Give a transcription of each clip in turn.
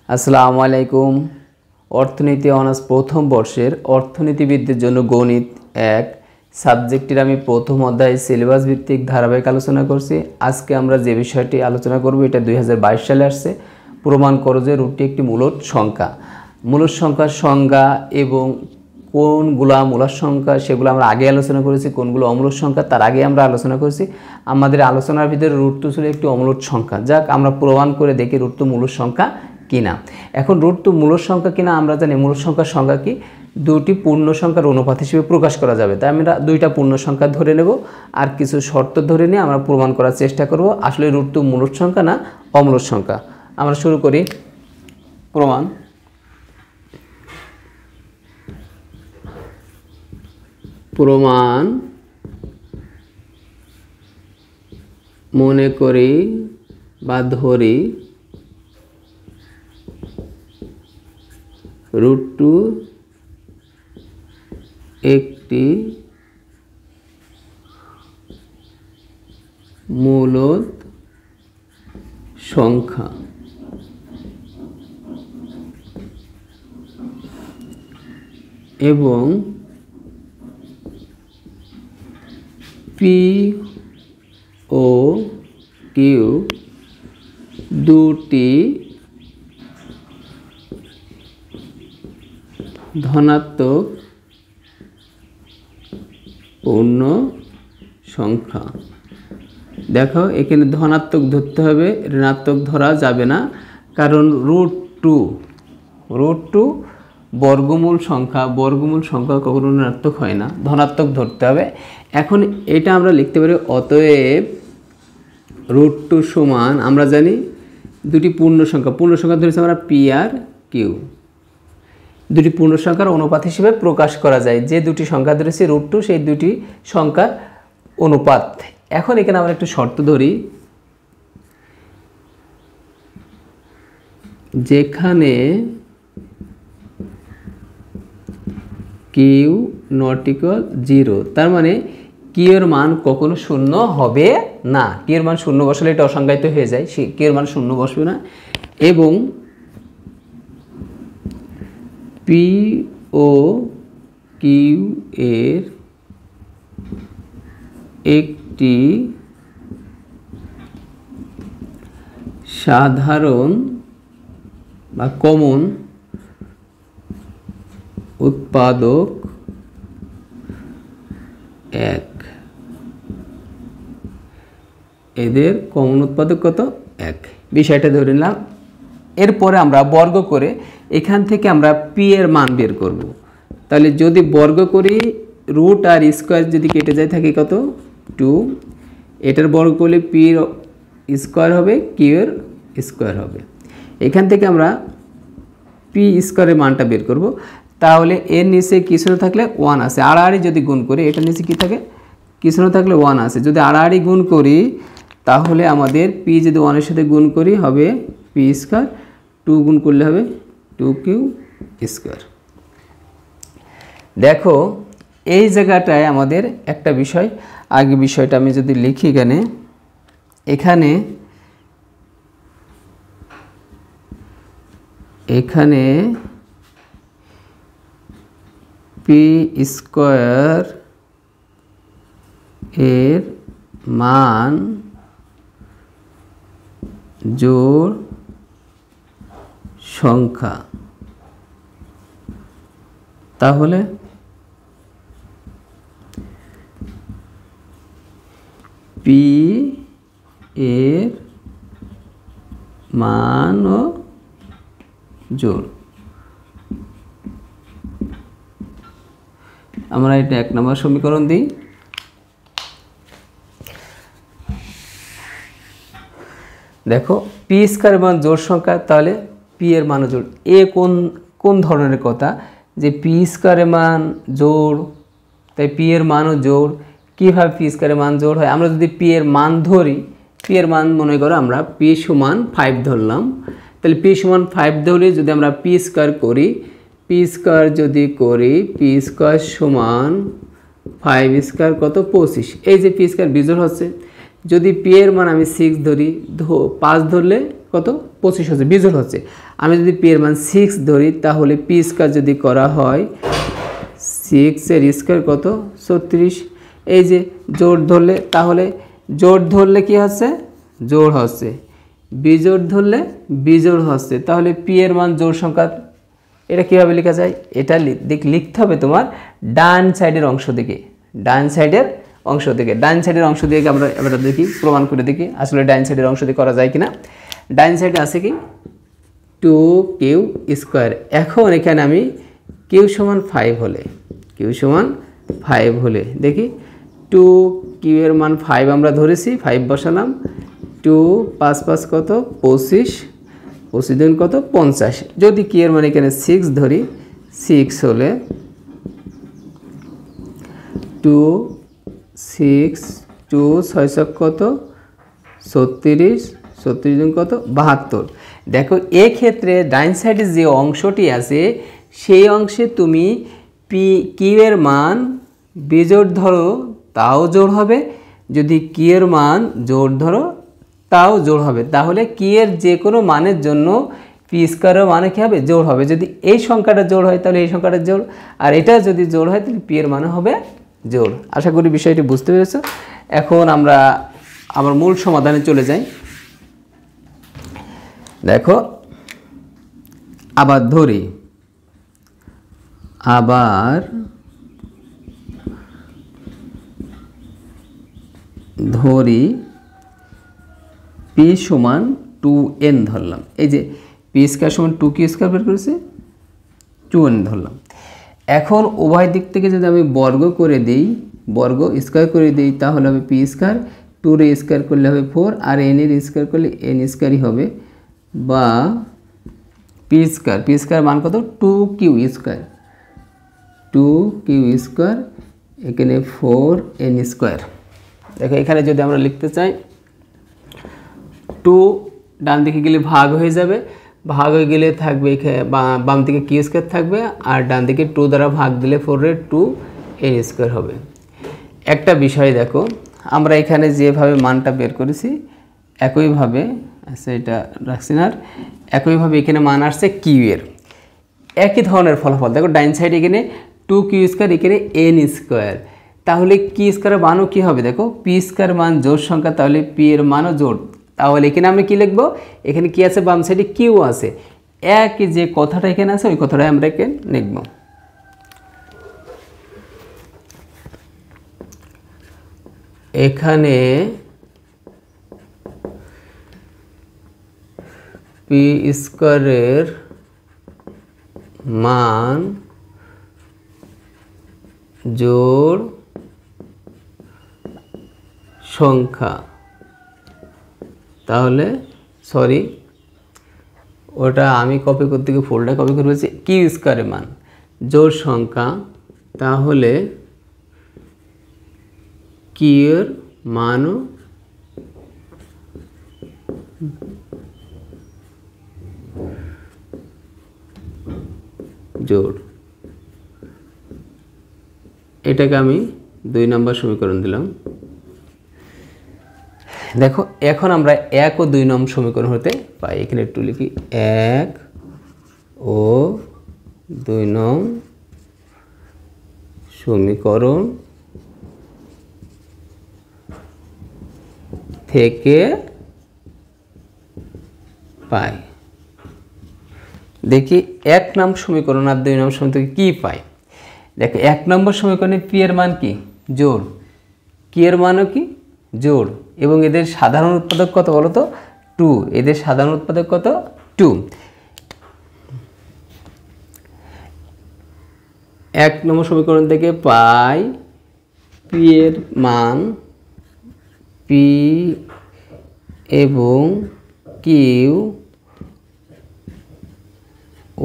আসসালামু আলাইকুম। অর্থনীতি অনার্স প্রথম বর্ষের অর্থনীতিবিদদের জন্য গণিত 1 সাবজেক্টের আমি প্রথম অধ্যায় সিলেবাস ভিত্তিক ধারাবাহিক আলোচনা করছি। আজকে আমরা যে বিষয়টি আলোচনা করব এটা 2022 সালে আসছে। প্রমাণ করো যে রুটটি একটি মূলদ সংখ্যা। মূলদ সংখ্যার সংজ্ঞা এবং কোনগুলা মূলদ সংখ্যা সেগুলো আমরা আগে আলোচনা করেছি, কোনগুলো অমূলদ সংখ্যা তার আগে আমরা আলোচনা করেছি। আমাদের আলোচনার ভিতরে রুট ছিল একটি অমূলদ সংখ্যা, যাক আমরা প্রমাণ করে দেখি রুট মূলদ সংখ্যা কিনা। এখন রুট মূলদ সংখ্যা কিনা আমরা জানি। মূলদ সংখ্যার সংজ্ঞা কি? দুটি পূর্ণ সংখ্যার অনুপাত হিসেবে প্রকাশ করা যাবে। তাই আমরা দুইটা পূর্ণ সংখ্যা ধরে নেব আর কিছু শর্ত ধরে নিয়ে আমরা প্রমাণ করার চেষ্টা করব আসলে রুট মূলদ সংখ্যা না অমূলদ সংখ্যা। আমরা শুরু করি প্রমাণ। মনে করি বা ধরি রুট একটি মূলদ সংখ্যা এবং পি ও কিউ দুটি ধনাত্মক পূর্ণ সংখ্যা। দেখো এখানে ধনাত্মক ধরতে হবে, ঋণাত্মক ধরা যাবে না, কারণ রুট টু বর্গমূল সংখ্যা কখনো ঋণাত্মক হয় না, ধনাত্মক ধরতে হবে। এখন এটা আমরা লিখতে পারি অতএব রুট টু সমান, আমরা জানি দুটি পূর্ণ সংখ্যা ধরেছি আমরা পি আর কিউ, দুটি পূর্ণ সংখ্যার অনুপাত হিসেবে প্রকাশ করা যায়। যে দুটি সংখ্যা ধরেছি রুট টু সেই দুটি সংখ্যার অনুপাত। এখন এখানে আমরা একটু শর্ত ধরি, যেখানে কিউ নট ইকুয়াল 0, তার মানে কিউ এর মান কখনো শূন্য হবে না। কিউ এর মান শূন্য বসালে এটা অসংজ্ঞায়িত হয়ে যায়, কিউ এর মান শূন্য বসবে না। এবং পি ও কিউ এর একটি সাধারণ বা কমন উৎপাদক 1, এদের কমন উৎপাদক কত? 1, বিষয়টা ধরে নিলাম। এরপরে আমরা বর্গ করে এখান থেকে আমরা পি এর মান বের করব। তাহলে যদি বর্গ করি রুট আর স্কোয়ার যদি কেটে যায় থাকে কত? 2, এটার বর্গ করলে পি এর স্কোয়ার হবে, কিউ এর স্কোয়ার হবে। এখান থেকে আমরা পি স্কোয়ারের মানটা বের করব। তাহলে এর নিচে কিছু না থাকলে 1 আছে, আড়াআড়ি যদি গুণ করি এটার নিচে কি থাকে? কিছু না থাকলে 1 আছে। যদি আড়াআড়ি গুণ করি তাহলে আমাদের পি যদি 1 এর সাথে গুণ করি হবে পি স্কোয়ার, 2 গুণ করলে হবে 2কিউ স্কোয়ার। দেখো এই জায়গাটায় আমাদের একটা বিষয়, আগে বিষয়টা আমি যদি লিখি এখানে পি স্কোয়ার এর মান জোড় সংখ্যা, তাহলে পি এর মান ও জোড়। আমরা এটা 1 নম্বর সমীকরণ দিই। দেখো পি স্কোয়ারের মান জোড় সংখ্যা, তাহলে পি এর মান জোড়। এ কোন ধরনের কথা যে পি স্কোয়ারের মান জোড়, তাই পি এর মানও জোড়। কীভাবে পি স্কোয়ারের মান জোড় হয়? আমরা যদি পি এর মান ধরি, পি এর মান মনে করো আমরা পি সমান 5 ধরলাম, তাহলে পি সমান 5 ধরে যদি আমরা পি স্কোয়ার করি, পি স্কোয়ার যদি করি, পি স্কোয়ার সমান 5 স্কোয়ার কত 25। এই যে পি স্কোয়ার বিজোড় হচ্ছে। যদি পি এর মান আমি 6 ধরি, 5 ধরলে কত 25 হচ্ছে, বিজোড় হচ্ছে। আমি যদি পি এর মান 6 ধরি তাহলে পি স্কয়ার যদি করা হয় 6 এর স্কয়ার কত 36। এই যে জোড় ধরলে, তাহলে জোড় ধরলে কি হচ্ছে জোড় হচ্ছে, বিজোড় ধরলে বিজোড় হচ্ছে। তাহলে পি এর মান জোড় সংখ্যা, এটা কীভাবে লেখা যায়, এটা লিখতে হবে তোমার ডান সাইডের অংশ দিকে, ডান সাইডের অংশ থেকে। ডান সাইডের অংশ দিয়ে আমরা এবার দেখি, প্রমাণ করে দেখি আসলে ডান সাইডের অংশ দিয়ে করা যায় কিনা। ডান সাইডে আছে কি 2q স্কয়ার। এখন এখানে আমি কিউ সমান 5 হলে, কিউ সমান 5 হলে দেখি 2q এর মান 5 আমরা ধরেছি, 5 বসালাম, 2 5 5 কত 25, 25 দিন কত 50। যদি কি এর মানে এখানে 6 ধরি, 6 হলে 2 6 2 6 কত 36, 36 দিন কত 72। দেখো এক্ষেত্রে ডাইন সাইডে যে অংশটি আছে সেই অংশে তুমি কিউ এর মান বিজোড় ধরো তাও জোড় হবে, যদি কি এর মান জোড় ধরো তাও জোড় হবে। তাহলে কি এর যে কোনো মানের জন্য পি স্কয়ারের মানে কী হবে জোড় হবে। যদি এই সংখ্যাটা জোড় হয় তাহলে এই সংখ্যাটা জোড়, আর এটা যদি জোড় হয় তাহলে পি এর মানে হবে জোড়। আশা করি বিষয়টি বুঝতে পেরেছো। এখন আমরা আমার মূল সমাধানে চলে যাই। দেখো আবার ধরি, আবার ধরি পি সমান 2n ধরলাম। এই যে পি স্কয়ার সমান 2q স্কয়ার বের করেছে, 2n ধরলাম। এখন উভয় দিক থেকে যদি আমি বর্গ করে দিই, বর্গ স্কয়ার করে দিই, তাহলে হবে পি স্কয়ার, 2 এর স্কয়ার করলে হবে 4, আর n এর স্কয়ার করলে n স্কয়ারই হবে, বা পি স্কয়ার, পি স্কয়ার মান কত 2q স্কয়ার, 2q স্কয়ার এখানে 4n স্কয়ার। দেখো এখানে যদি আমরা লিখতে চাই 2 ডান দিকে গেলে ভাগ হয়ে যাবে, ভাগ হয়ে গেলে থাকবে বাম দিকে q স্কয়ার থাকবে, আর ডান দিকে 2 দ্বারা ভাগ দিলে 4 এর 2n স্কয়ার হবে। একটা বিষয় দেখো, আমরা এখানে যেভাবে মানটা বের করেছি একইভাবে, আচ্ছা এটা রাখছি না, একইভাবে এখানে মান আসছে কিউ এর, একই ধরনের ফলাফল। দেখো ডাইন সাইড এখানে 2q স্কয়ার, এখানে n স্কয়ার, তাহলে কি স্কয়ারের মানও কী হবে, দেখো পি স্কয়ার মান জোড় সংখ্যা, তাহলে পি এর মানও জোড়। তাহলে এখানে আমরা কী লিখবো, এখানে কি আছে বাম সাইডে কিউ আছে, একই যে কথাটা এখানে আছে ওই কথাটাই আমরা এখানে লিখব। এখানে পি স্কয়ারের মান জোড় সংখ্যা, তাহলে সরি ওটা আমি কপি করতে গিয়ে ফোল্ডার কপি করে বলছি, কিউ স্কয়ারের মান জোড় সংখ্যা, তাহলে কিউ এর মানও জোড়। এটাকে আমি 2 নম্বর সমীকরণ দিলাম। দেখো এখন আমরা 1 ও 2 নম্বর সমীকরণ হতে পাই, এখানে একটু লিখি 1 ও 2 নং সমীকরণ থেকে পাই। দেখি 1 নম্বর সমীকরণ আর 2 নম্বর সমীকরণ থেকে কী পাই। দেখো 1 নম্বর সমীকরণে পি এর মান কি জোড়, কি এর মানও কি জোড়, এবং এদের সাধারণ উৎপাদক কত বলো তো 2, এদের সাধারণ উৎপাদক কত 2। 1 নম্বর সমীকরণ থেকে পাই পি এর মান, পি এবং কিউ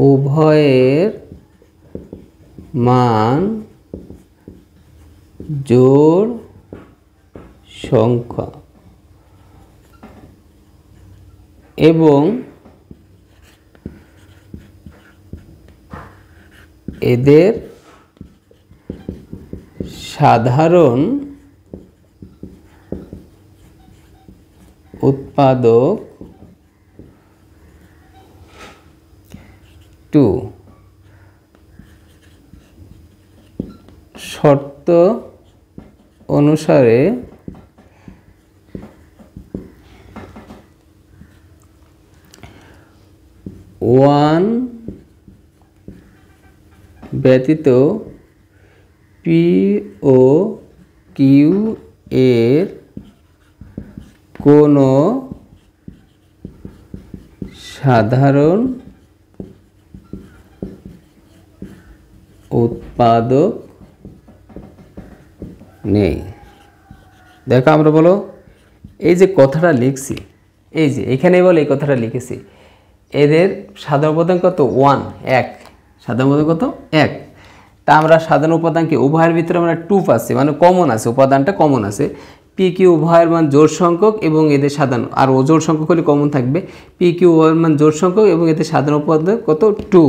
উভয়ের মান জোড় সংখ্যা, এবং এদের সাধারণ উৎপাদক 2 শর্ত অনুসারে ওয়ান ব্যতীত পি ও কিউ এর কোনো সাধারণ উৎপাদক নেই। দেখো আমরা বলো এই যে কথাটা লিখছি, এই যে এখানে বলে এই কথাটা লিখেছি, এদের সাধারণ উপাদান কত 1 1, সাধারণ উপাদান কত 1। তা আমরা সাধারণ উপাদানকে উভয়ের ভিতরে আমরা 2 পাচ্ছি, মানে কমন আছে, উপাদানটা কমন আছে। পি কিউ উভয়ের মান জোড় সংখ্যক এবং এদের সাধারণ, আর ও জোড় সংখ্যক হলে কমন থাকবে। পি কিউ উভয়ের মান জোড় সংখ্যক এবং এদের সাধারণ উপাদান কত 2।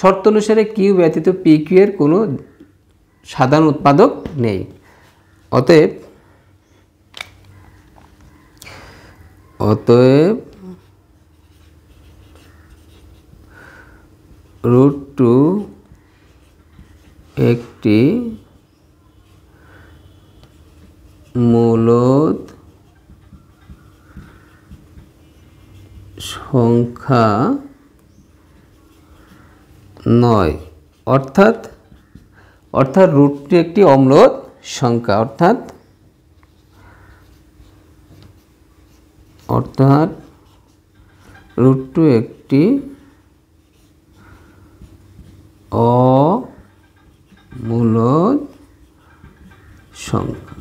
শর্ত অনুসারে কিউ ব্যতীত পি কিউ এর কোনো সাধারণ উৎপাদক নেই। অতএব √2 একটি মূলদ সংখ্যা নয়, অর্থাৎ √2 একটি অম্লদ সংখ্যা, অর্থাৎ √2 একটি অমূলদ সংখ্যা।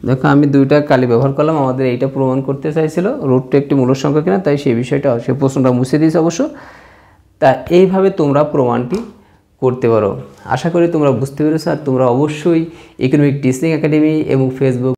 দেখো আমি দুইটা কালি ব্যবহার করলাম, আমাদের এইটা প্রমাণ করতে চাইছিল √2 একটি মূলদ সংখ্যা কিনা, তাই সেই বিষয়টা, সেই প্রশ্নটা মুছে দিয়েছে অবশ্য। তা এইভাবে তোমরা প্রমাণটি করতে পারো। আশা করি তোমরা বুঝতে পেরেছো। আর তোমরা অবশ্যই ইকোনমিক টিচিং একাডেমি এবং ফেসবুক